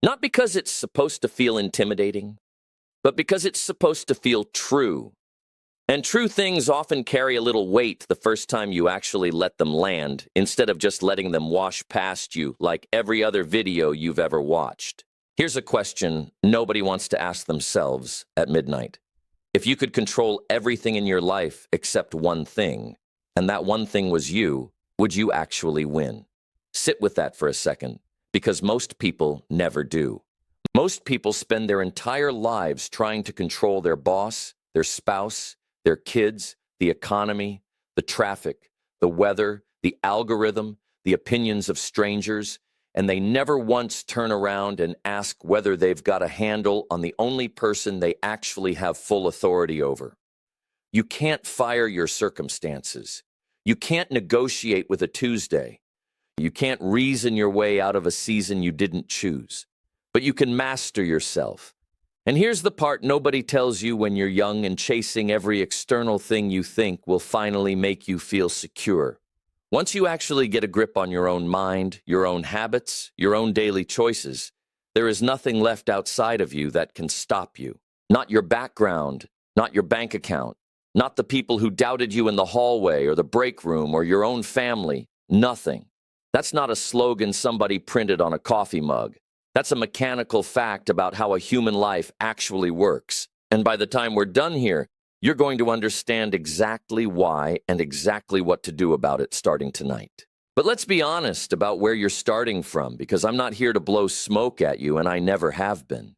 Not because it's supposed to feel intimidating, but because it's supposed to feel true. And true things often carry a little weight the first time you actually let them land, instead of just letting them wash past you like every other video you've ever watched. Here's a question nobody wants to ask themselves at midnight. If you could control everything in your life except one thing, and that one thing was you, would you actually win? Sit with that for a second, because most people never do. Most people spend their entire lives trying to control their boss, their spouse, their kids, the economy, the traffic, the weather, the algorithm, the opinions of strangers, and they never once turn around and ask whether they've got a handle on the only person they actually have full authority over. You can't fire your circumstances. You can't negotiate with a Tuesday. You can't reason your way out of a season you didn't choose. But you can master yourself. And here's the part nobody tells you when you're young and chasing every external thing you think will finally make you feel secure. Once you actually get a grip on your own mind, your own habits, your own daily choices, there is nothing left outside of you that can stop you. Not your background, not your bank account, not the people who doubted you in the hallway or the break room or your own family. Nothing. That's not a slogan somebody printed on a coffee mug. That's a mechanical fact about how a human life actually works. And by the time we're done here, you're going to understand exactly why and exactly what to do about it starting tonight. But let's be honest about where you're starting from, because I'm not here to blow smoke at you, and I never have been.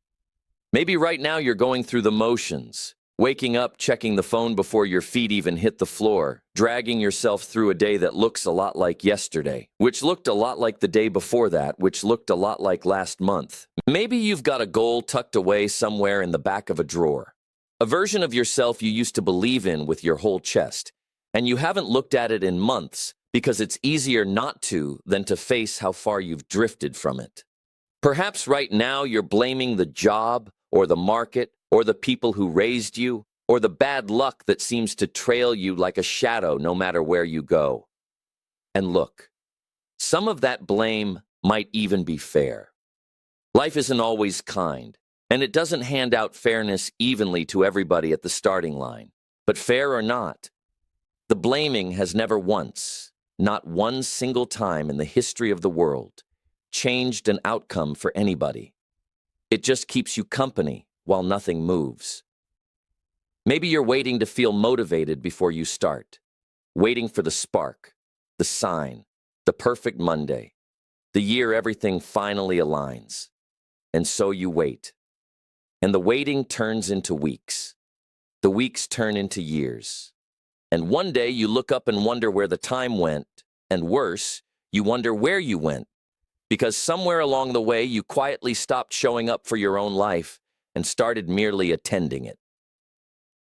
Maybe right now you're going through the motions, waking up, checking the phone before your feet even hit the floor, dragging yourself through a day that looks a lot like yesterday, which looked a lot like the day before that, which looked a lot like last month. Maybe you've got a goal tucked away somewhere in the back of a drawer, a version of yourself you used to believe in with your whole chest, and you haven't looked at it in months because it's easier not to than to face how far you've drifted from it. Perhaps right now you're blaming the job or the market or the people who raised you, or the bad luck that seems to trail you like a shadow no matter where you go. And look, some of that blame might even be fair. Life isn't always kind, and it doesn't hand out fairness evenly to everybody at the starting line. But fair or not, the blaming has never once, not one single time in the history of the world, changed an outcome for anybody. It just keeps you company while nothing moves. Maybe you're waiting to feel motivated before you start, waiting for the spark, the sign, the perfect Monday, the year everything finally aligns. And so you wait. And the waiting turns into weeks. The weeks turn into years. And one day you look up and wonder where the time went, and worse, you wonder where you went, because somewhere along the way you quietly stopped showing up for your own life and started merely attending it.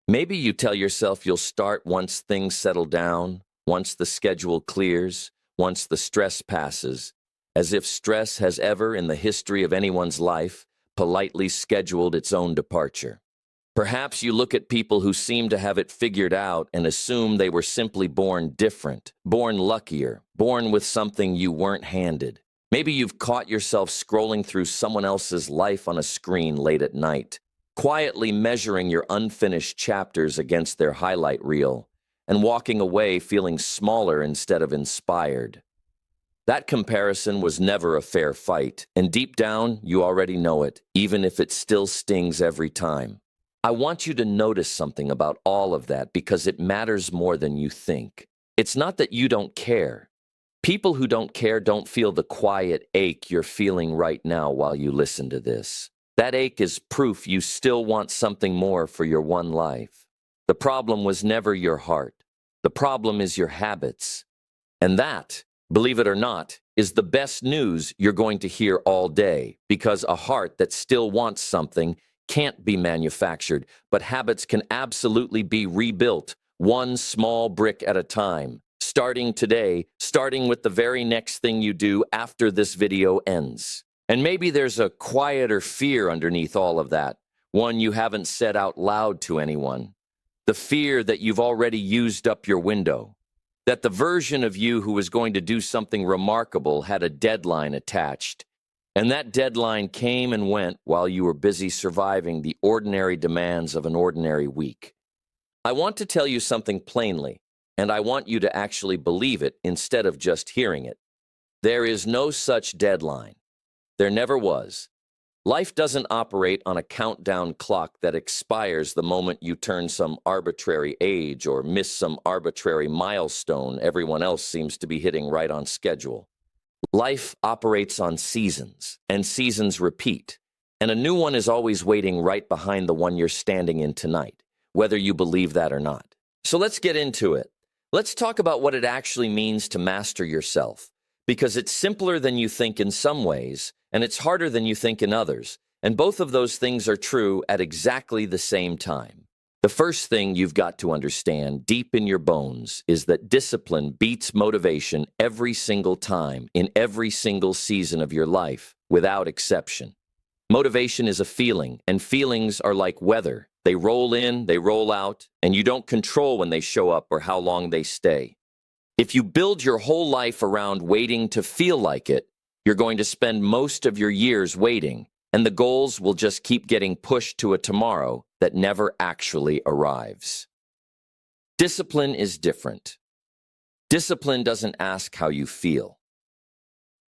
Maybe you tell yourself you'll start once things settle down, once the schedule clears, once the stress passes, as if stress has ever, in the history of anyone's life, politely scheduled its own departure. Perhaps you look at people who seem to have it figured out and assume they were simply born different, born luckier, born with something you weren't handed. Maybe you've caught yourself scrolling through someone else's life on a screen late at night, quietly measuring your unfinished chapters against their highlight reel, and walking away feeling smaller instead of inspired. That comparison was never a fair fight, and deep down, you already know it, even if it still stings every time. I want you to notice something about all of that because it matters more than you think. It's not that you don't care. People who don't care don't feel the quiet ache you're feeling right now while you listen to this. That ache is proof you still want something more for your one life. The problem was never your heart. The problem is your habits. And that, believe it or not, is the best news you're going to hear all day, because a heart that still wants something can't be manufactured, but habits can absolutely be rebuilt, one small brick at a time. Starting today, starting with the very next thing you do after this video ends. And maybe there's a quieter fear underneath all of that, one you haven't said out loud to anyone. The fear that you've already used up your window, that the version of you who was going to do something remarkable had a deadline attached, And that deadline came and went while you were busy surviving the ordinary demands of an ordinary week. I want to tell you something plainly, and I want you to actually believe it instead of just hearing it. There is no such deadline. There never was. Life doesn't operate on a countdown clock that expires the moment you turn some arbitrary age or miss some arbitrary milestone everyone else seems to be hitting right on schedule. Life operates on seasons, and seasons repeat, and a new one is always waiting right behind the one you're standing in tonight, whether you believe that or not. So let's get into it. Let's talk about what it actually means to master yourself, because it's simpler than you think in some ways, and it's harder than you think in others, and both of those things are true at exactly the same time. The first thing you've got to understand deep in your bones is that discipline beats motivation every single time in every single season of your life, without exception. Motivation is a feeling, and feelings are like weather. They roll in, they roll out, and you don't control when they show up or how long they stay. If you build your whole life around waiting to feel like it, you're going to spend most of your years waiting, and the goals will just keep getting pushed to a tomorrow that never actually arrives. Discipline is different. Discipline doesn't ask how you feel.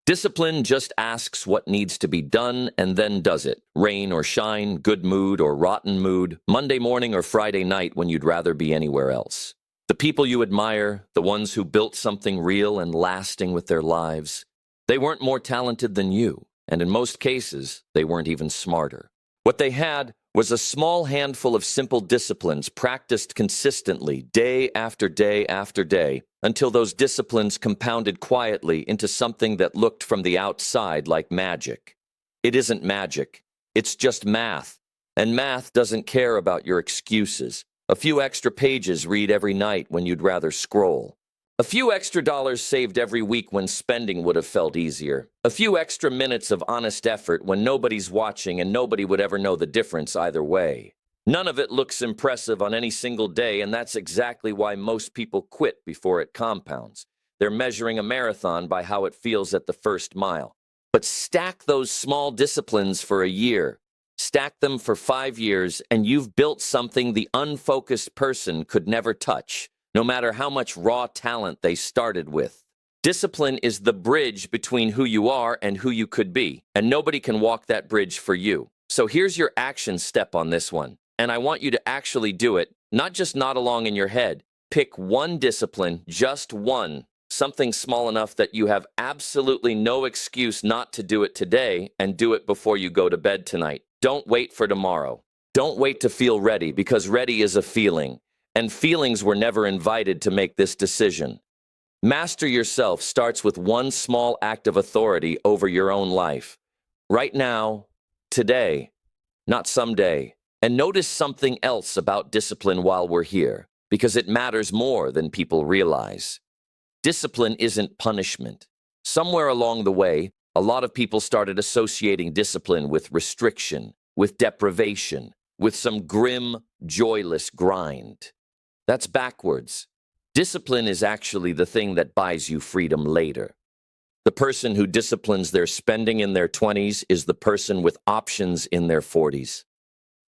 Discipline just asks what needs to be done and then does it. Rain or shine, good mood or rotten mood, Monday morning or Friday night when you'd rather be anywhere else. The people you admire, the ones who built something real and lasting with their lives, they weren't more talented than you, and in most cases, they weren't even smarter. What they had was a small handful of simple disciplines practiced consistently day after day after day until those disciplines compounded quietly into something that looked from the outside like magic. It isn't magic. It's just math. And math doesn't care about your excuses. A few extra pages read every night when you'd rather scroll. A few extra dollars saved every week when spending would have felt easier. A few extra minutes of honest effort when nobody's watching and nobody would ever know the difference either way. None of it looks impressive on any single day, and that's exactly why most people quit before it compounds. They're measuring a marathon by how it feels at the first mile. But stack those small disciplines for a year. Stack them for 5 years, and you've built something the unfocused person could never touch, no matter how much raw talent they started with. Discipline is the bridge between who you are and who you could be, and nobody can walk that bridge for you. So here's your action step on this one, and I want you to actually do it, not just nod along in your head. Pick one discipline, just one, something small enough that you have absolutely no excuse not to do it today, and do it before you go to bed tonight. Don't wait for tomorrow. Don't wait to feel ready, because ready is a feeling. And feelings were never invited to make this decision. Master yourself starts with one small act of authority over your own life. Right now, today, not someday. And notice something else about discipline while we're here, because it matters more than people realize. Discipline isn't punishment. Somewhere along the way, a lot of people started associating discipline with restriction, with deprivation, with some grim, joyless grind. That's backwards. Discipline is actually the thing that buys you freedom later. The person who disciplines their spending in their 20s is the person with options in their 40s.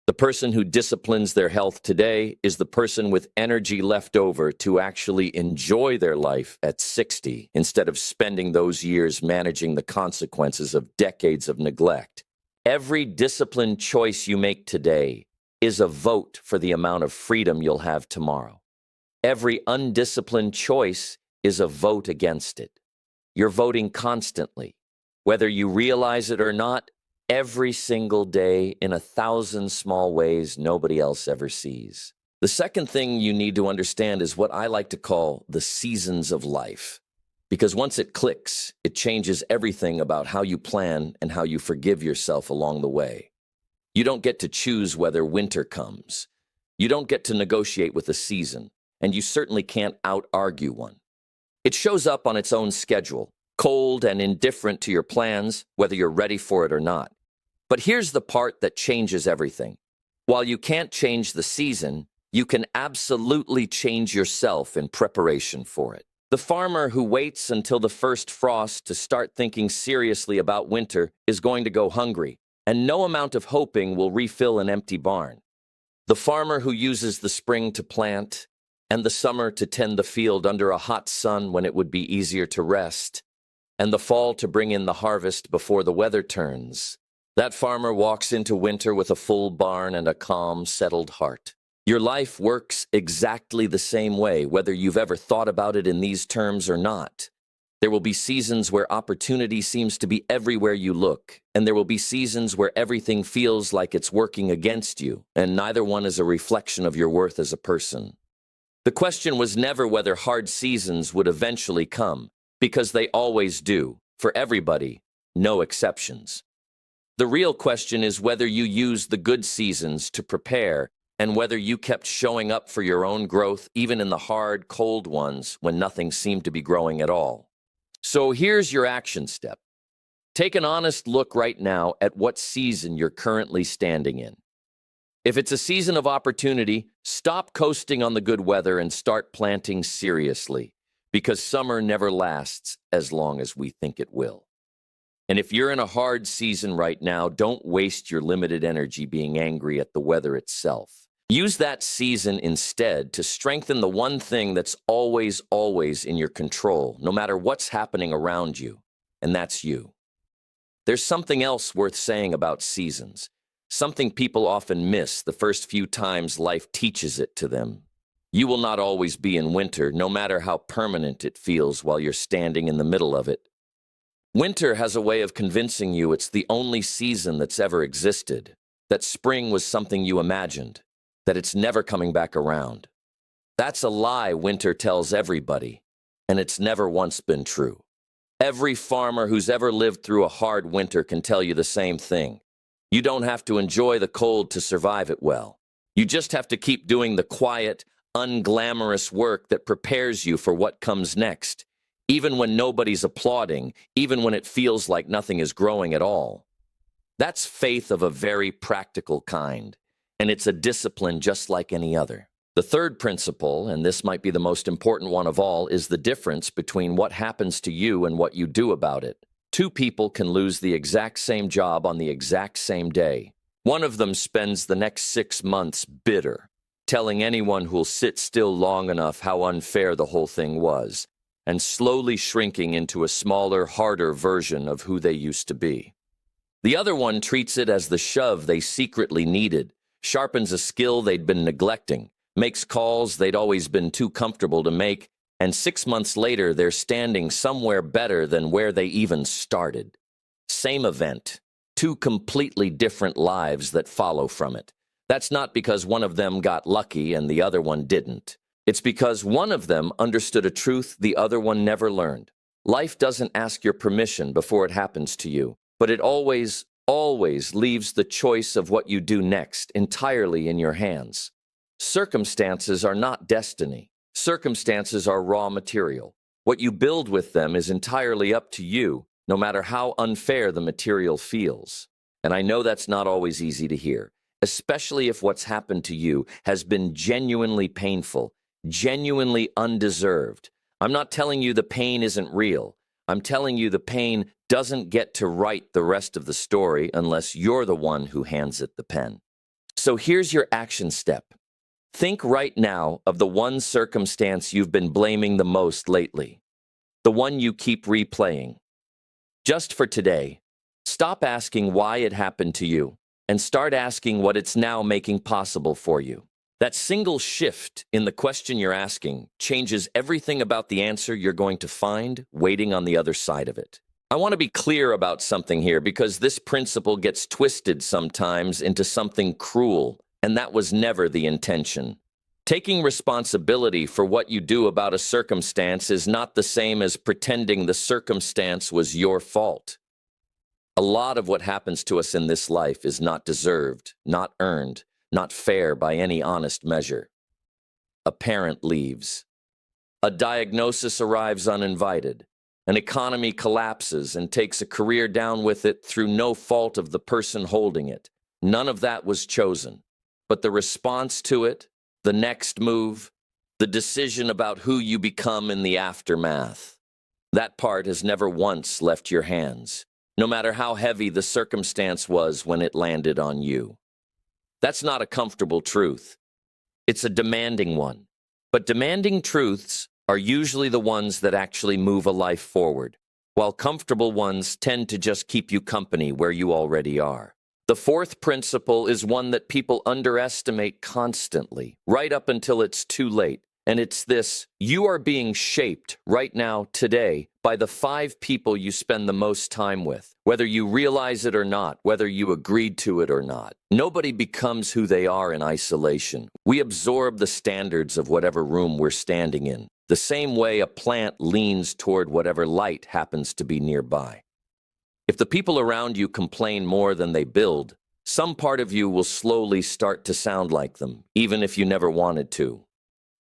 The person who disciplines their health today is the person with energy left over to actually enjoy their life at 60 instead of spending those years managing the consequences of decades of neglect. Every disciplined choice you make today is a vote for the amount of freedom you'll have tomorrow. Every undisciplined choice is a vote against it. You're voting constantly, whether you realize it or not, every single day in 1,000 small ways nobody else ever sees. The second thing you need to understand is what I like to call the seasons of life. Because once it clicks, it changes everything about how you plan and how you forgive yourself along the way. You don't get to choose whether winter comes. You don't get to negotiate with a season, and you certainly can't out-argue one. It shows up on its own schedule, cold and indifferent to your plans, whether you're ready for it or not. But here's the part that changes everything. While you can't change the season, you can absolutely change yourself in preparation for it. The farmer who waits until the first frost to start thinking seriously about winter is going to go hungry, and no amount of hoping will refill an empty barn. The farmer who uses the spring to plant and the summer to tend the field under a hot sun when it would be easier to rest, and the fall to bring in the harvest before the weather turns, that farmer walks into winter with a full barn and a calm, settled heart. Your life works exactly the same way, whether you've ever thought about it in these terms or not. There will be seasons where opportunity seems to be everywhere you look, and there will be seasons where everything feels like it's working against you, and neither one is a reflection of your worth as a person. The question was never whether hard seasons would eventually come, because they always do, for everybody, no exceptions. The real question is whether you used the good seasons to prepare, and whether you kept showing up for your own growth even in the hard, cold ones when nothing seemed to be growing at all. So here's your action step. Take an honest look right now at what season you're currently standing in. If it's a season of opportunity, stop coasting on the good weather and start planting seriously, because summer never lasts as long as we think it will. And if you're in a hard season right now, don't waste your limited energy being angry at the weather itself. Use that season instead to strengthen the one thing that's always, always in your control, no matter what's happening around you, and that's you. There's something else worth saying about seasons, something people often miss the first few times life teaches it to them. You will not always be in winter, no matter how permanent it feels while you're standing in the middle of it. Winter has a way of convincing you it's the only season that's ever existed, that spring was something you imagined, that it's never coming back around. That's a lie winter tells everybody, and it's never once been true. Every farmer who's ever lived through a hard winter can tell you the same thing. You don't have to enjoy the cold to survive it well. You just have to keep doing the quiet, unglamorous work that prepares you for what comes next, even when nobody's applauding, even when it feels like nothing is growing at all. That's faith of a very practical kind, and it's a discipline just like any other. The third principle, and this might be the most important one of all, is the difference between what happens to you and what you do about it. Two people can lose the exact same job on the exact same day. One of them spends the next 6 months bitter, telling anyone who'll sit still long enough how unfair the whole thing was, and slowly shrinking into a smaller, harder version of who they used to be. The other one treats it as the shove they secretly needed, sharpens a skill they'd been neglecting, makes calls they'd always been too comfortable to make, and 6 months later they're standing somewhere better than where they even started. Same event, two completely different lives that follow from it. That's not because one of them got lucky and the other one didn't. It's because one of them understood a truth the other one never learned. Life doesn't ask your permission before it happens to you, but it always leaves the choice of what you do next entirely in your hands. Circumstances are not destiny. Circumstances are raw material. What you build with them is entirely up to you, no matter how unfair the material feels. And I know that's not always easy to hear, especially if what's happened to you has been genuinely painful, genuinely undeserved. I'm not telling you the pain isn't real. I'm telling you the pain doesn't get to write the rest of the story unless you're the one who hands it the pen. So here's your action step. Think right now of the one circumstance you've been blaming the most lately, the one you keep replaying. Just for today, stop asking why it happened to you and start asking what it's now making possible for you. That single shift in the question you're asking changes everything about the answer you're going to find waiting on the other side of it. I want to be clear about something here because this principle gets twisted sometimes into something cruel, and that was never the intention. Taking responsibility for what you do about a circumstance is not the same as pretending the circumstance was your fault. A lot of what happens to us in this life is not deserved, not earned, not fair by any honest measure. A parent leaves. A diagnosis arrives uninvited. An economy collapses and takes a career down with it through no fault of the person holding it. None of that was chosen. But the response to it, the next move, the the decision about who you become in the aftermath. That part has never once left your hands, no matter how heavy the circumstance was when it landed on you. That's not a comfortable truth. It's a demanding one. But demanding truths are usually the ones that actually move a life forward, while comfortable ones tend to just keep you company where you already are. The fourth principle is one that people underestimate constantly, right up until it's too late. And it's this: you are being shaped right now, today, by the 5 people you spend the most time with, whether you realize it or not, whether you agreed to it or not. Nobody becomes who they are in isolation. We absorb the standards of whatever room we're standing in, the same way a plant leans toward whatever light happens to be nearby. If the people around you complain more than they build, some part of you will slowly start to sound like them, even if you never wanted to.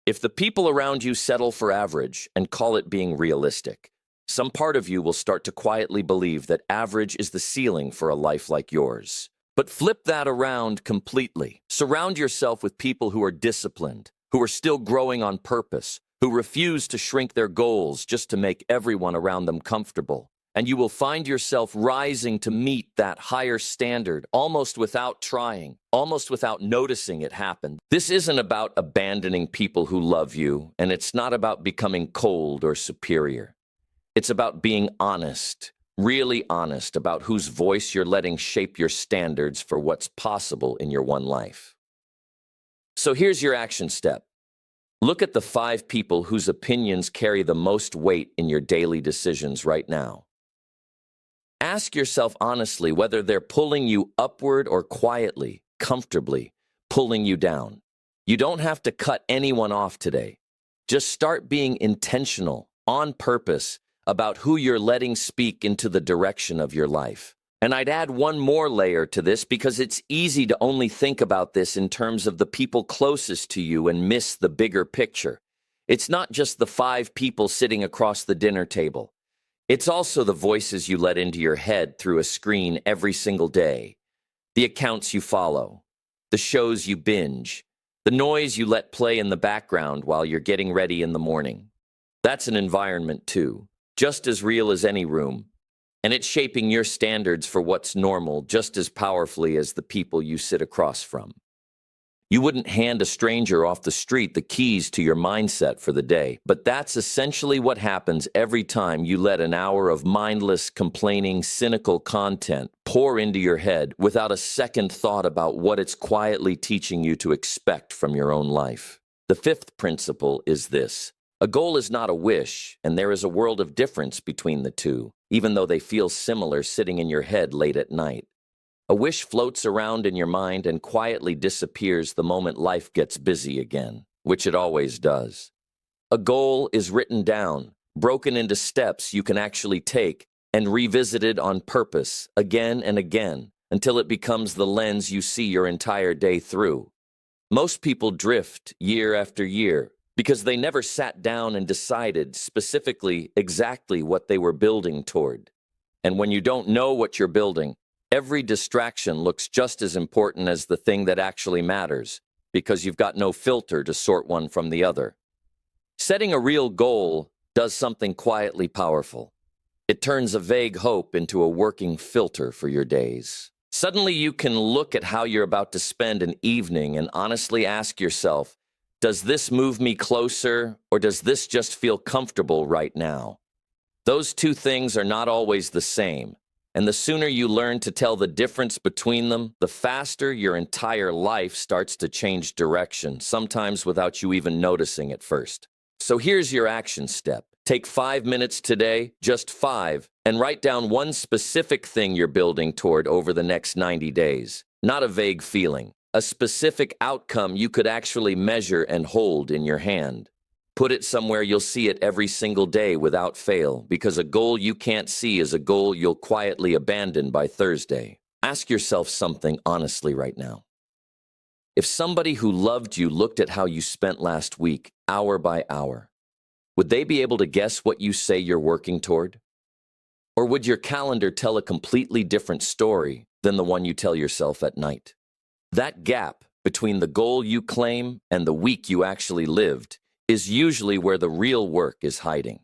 If the people around you settle for average and call it being realistic, some part of you will start to quietly believe that average is the ceiling for a life like yours. But flip that around completely. Surround yourself with people who are disciplined, who are still growing on purpose, who refuse to shrink their goals just to make everyone around them comfortable. And you will find yourself rising to meet that higher standard almost without trying, almost without noticing it happen. This isn't about abandoning people who love you, and it's not about becoming cold or superior. It's about being honest, really honest about whose voice you're letting shape your standards for what's possible in your one life. So here's your action step. Look at the 5 people whose opinions carry the most weight in your daily decisions right now. Ask yourself honestly whether they're pulling you upward or quietly, comfortably, pulling you down. You don't have to cut anyone off today. Just start being intentional, on purpose, about who you're letting speak into the direction of your life. And I'd add one more layer to this because it's easy to only think about this in terms of the people closest to you and miss the bigger picture. It's not just the 5 people sitting across the dinner table. It's also the voices you let into your head through a screen every single day, the accounts you follow, the shows you binge, the noise you let play in the background while you're getting ready in the morning. That's an environment too, just as real as any room, and it's shaping your standards for what's normal just as powerfully as the people you sit across from. You wouldn't hand a stranger off the street the keys to your mindset for the day, but that's essentially what happens every time you let an hour of mindless, complaining, cynical content pour into your head without a second thought about what it's quietly teaching you to expect from your own life. The 5th principle is this: a goal is not a wish, and there is a world of difference between the two, even though they feel similar sitting in your head late at night. A wish floats around in your mind and quietly disappears the moment life gets busy again, which it always does. A goal is written down, broken into steps you can actually take, and revisited on purpose again and again until it becomes the lens you see your entire day through. Most people drift year after year because they never sat down and decided specifically exactly what they were building toward. And when you don't know what you're building, every distraction looks just as important as the thing that actually matters, because you've got no filter to sort one from the other. Setting a real goal does something quietly powerful. It turns a vague hope into a working filter for your days. Suddenly you can look at how you're about to spend an evening and honestly ask yourself, does this move me closer, or does this just feel comfortable right now? Those two things are not always the same. And the sooner you learn to tell the difference between them, the faster your entire life starts to change direction, sometimes without you even noticing at first. So here's your action step. Take 5 minutes today, just 5, and write down one specific thing you're building toward over the next 90 days. Not a vague feeling, a specific outcome you could actually measure and hold in your hand. Put it somewhere you'll see it every single day without fail, because a goal you can't see is a goal you'll quietly abandon by Thursday. Ask yourself something honestly right now. If somebody who loved you looked at how you spent last week, hour by hour, would they be able to guess what you say you're working toward? Or would your calendar tell a completely different story than the one you tell yourself at night? That gap between the goal you claim and the week you actually lived is usually where the real work is hiding.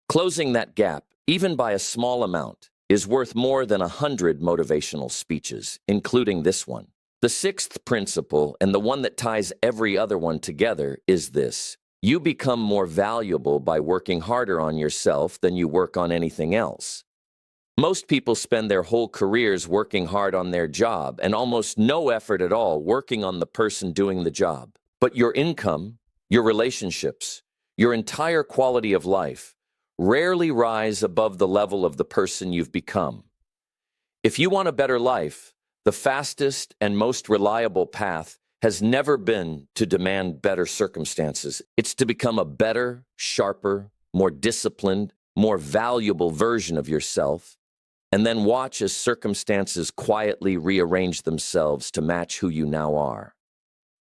Closing that gap, even by a small amount, is worth more than 100 motivational speeches, including this one. The sixth principle, and the one that ties every other one together, is this: you become more valuable by working harder on yourself than you work on anything else. Most people spend their whole careers working hard on their job and almost no effort at all working on the person doing the job. But your income, your relationships, your entire quality of life rarely rise above the level of the person you've become. If you want a better life, the fastest and most reliable path has never been to demand better circumstances. It's to become a better, sharper, more disciplined, more valuable version of yourself, and then watch as circumstances quietly rearrange themselves to match who you now are.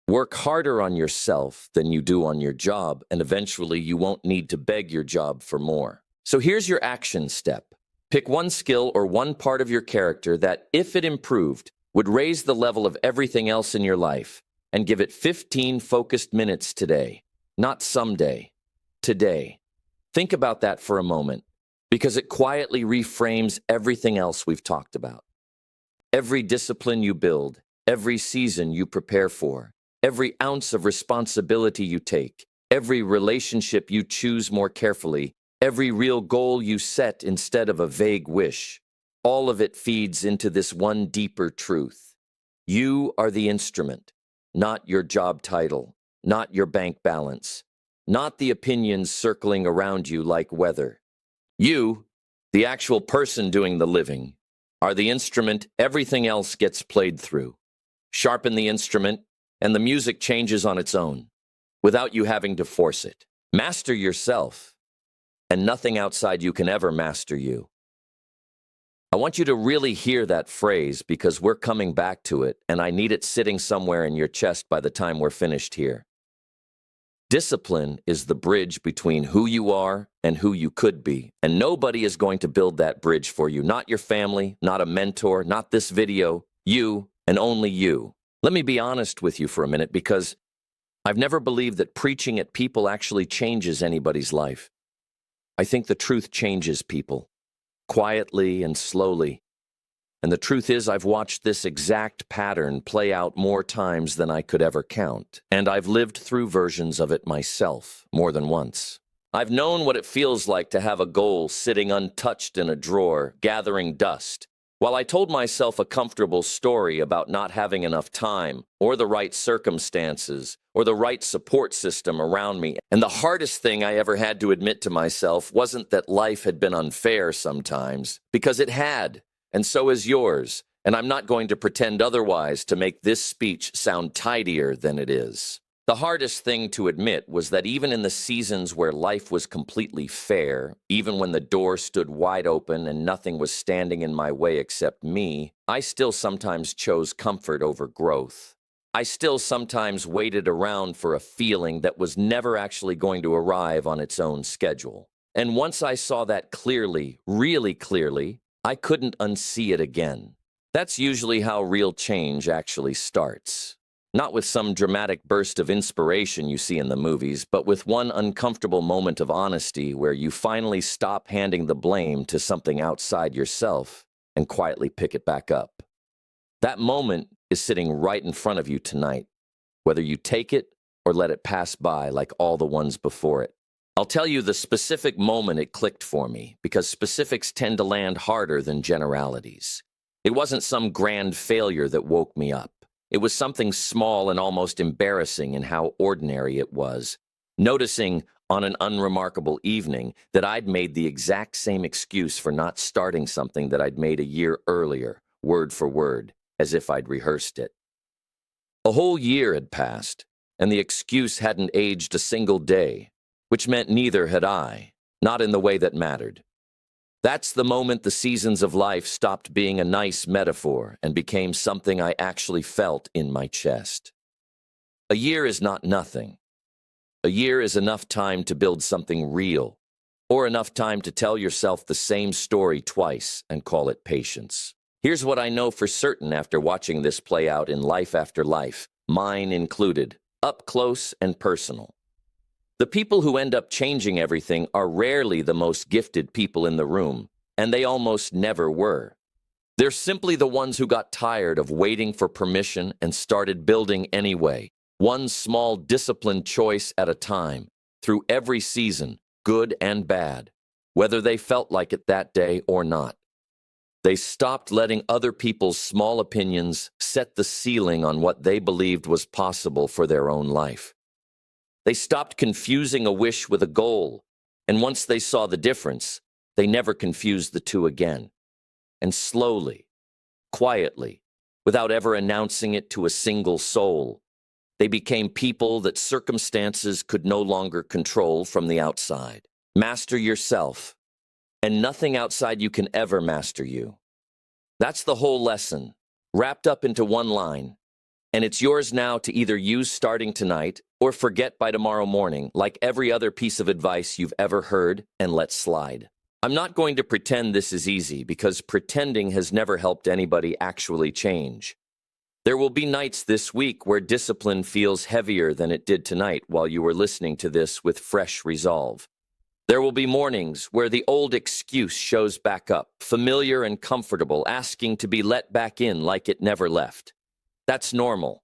Work harder on yourself than you do on your job, and eventually you won't need to beg your job for more. So here's your action step. Pick one skill or one part of your character that, if it improved, would raise the level of everything else in your life, and give it 15 focused minutes today. Not someday. Today. Think about that for a moment, because it quietly reframes everything else we've talked about. Every discipline you build, every season you prepare for, every ounce of responsibility you take, every relationship you choose more carefully, every real goal you set instead of a vague wish, all of it feeds into this one deeper truth. You are the instrument, not your job title, not your bank balance, not the opinions circling around you like weather. You, the actual person doing the living, are the instrument everything else gets played through. Sharpen the instrument, and the music changes on its own, without you having to force it. Master yourself, and nothing outside you can ever master you. I want you to really hear that phrase, because we're coming back to it, and I need it sitting somewhere in your chest by the time we're finished here. Discipline is the bridge between who you are and who you could be, and nobody is going to build that bridge for you. Not your family, not a mentor, not this video. You, and only you. Let me be honest with you for a minute, because I've never believed that preaching at people actually changes anybody's life. I think the truth changes people, quietly and slowly. And the truth is, I've watched this exact pattern play out more times than I could ever count, and I've lived through versions of it myself more than once. I've known what it feels like to have a goal sitting untouched in a drawer, gathering dust, while I told myself a comfortable story about not having enough time, or the right circumstances, or the right support system around me. And the hardest thing I ever had to admit to myself wasn't that life had been unfair sometimes, because it had, and so is yours, and I'm not going to pretend otherwise to make this speech sound tidier than it is. The hardest thing to admit was that even in the seasons where life was completely fair, even when the door stood wide open and nothing was standing in my way except me, I still sometimes chose comfort over growth. I still sometimes waited around for a feeling that was never actually going to arrive on its own schedule. And once I saw that clearly, really clearly, I couldn't unsee it again. That's usually how real change actually starts. Not with some dramatic burst of inspiration you see in the movies, but with one uncomfortable moment of honesty where you finally stop handing the blame to something outside yourself and quietly pick it back up. That moment is sitting right in front of you tonight, whether you take it or let it pass by like all the ones before it. I'll tell you the specific moment it clicked for me, because specifics tend to land harder than generalities. It wasn't some grand failure that woke me up. It was something small and almost embarrassing in how ordinary it was. Noticing on an unremarkable evening that I'd made the exact same excuse for not starting something that I'd made a year earlier, word for word, as if I'd rehearsed it. A whole year had passed, and the excuse hadn't aged a single day, which meant neither had I, not in the way that mattered. That's the moment the seasons of life stopped being a nice metaphor and became something I actually felt in my chest. A year is not nothing. A year is enough time to build something real, or enough time to tell yourself the same story twice and call it patience. Here's what I know for certain after watching this play out in life after life, mine included, up close and personal. The people who end up changing everything are rarely the most gifted people in the room, and they almost never were. They're simply the ones who got tired of waiting for permission and started building anyway, one small disciplined choice at a time, through every season, good and bad, whether they felt like it that day or not. They stopped letting other people's small opinions set the ceiling on what they believed was possible for their own life. They stopped confusing a wish with a goal, and once they saw the difference, they never confused the two again. And slowly, quietly, without ever announcing it to a single soul, they became people that circumstances could no longer control from the outside. Master yourself, and nothing outside you can ever master you. That's the whole lesson, wrapped up into one line, and it's yours now to either use starting tonight or forget by tomorrow morning, like every other piece of advice you've ever heard, and let slide. I'm not going to pretend this is easy, because pretending has never helped anybody actually change. There will be nights this week where discipline feels heavier than it did tonight while you were listening to this with fresh resolve. There will be mornings where the old excuse shows back up, familiar and comfortable, asking to be let back in like it never left. That's normal.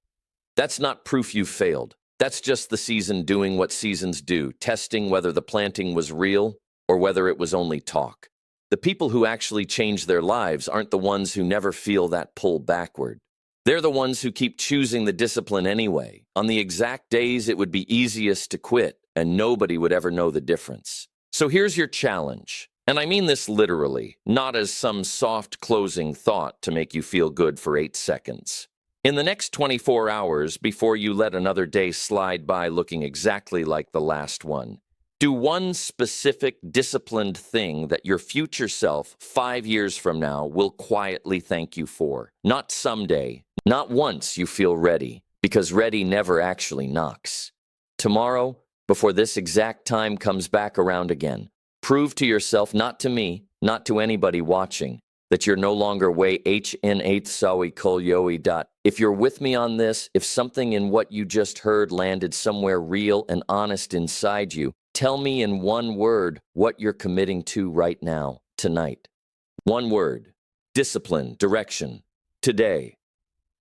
That's not proof you've failed. That's just the season doing what seasons do, testing whether the planting was real or whether it was only talk. The people who actually change their lives aren't the ones who never feel that pull backward. They're the ones who keep choosing the discipline anyway, on the exact days it would be easiest to quit, and nobody would ever know the difference. So here's your challenge, and I mean this literally, not as some soft closing thought to make you feel good for 8 seconds. In the next 24 hours, before you let another day slide by looking exactly like the last one, do one specific disciplined thing that your future self 5 years from now will quietly thank you for. Not someday, not once you feel ready, because ready never actually knocks. Tomorrow, before this exact time comes back around again, prove to yourself, not to me, not to anybody watching, that you're no longer way HN8 sawi kol yoi dot. If you're with me on this, if something in what you just heard landed somewhere real and honest inside you, tell me in one word what you're committing to right now, tonight. One word. Discipline, direction. Today.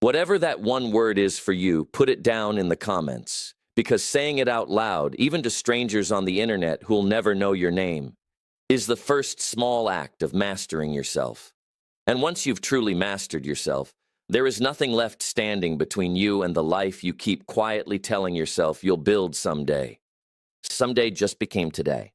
Whatever that one word is for you, put it down in the comments, because saying it out loud, even to strangers on the internet who'll never know your name, is the first small act of mastering yourself. And once you've truly mastered yourself, there is nothing left standing between you and the life you keep quietly telling yourself you'll build someday. Someday just became today.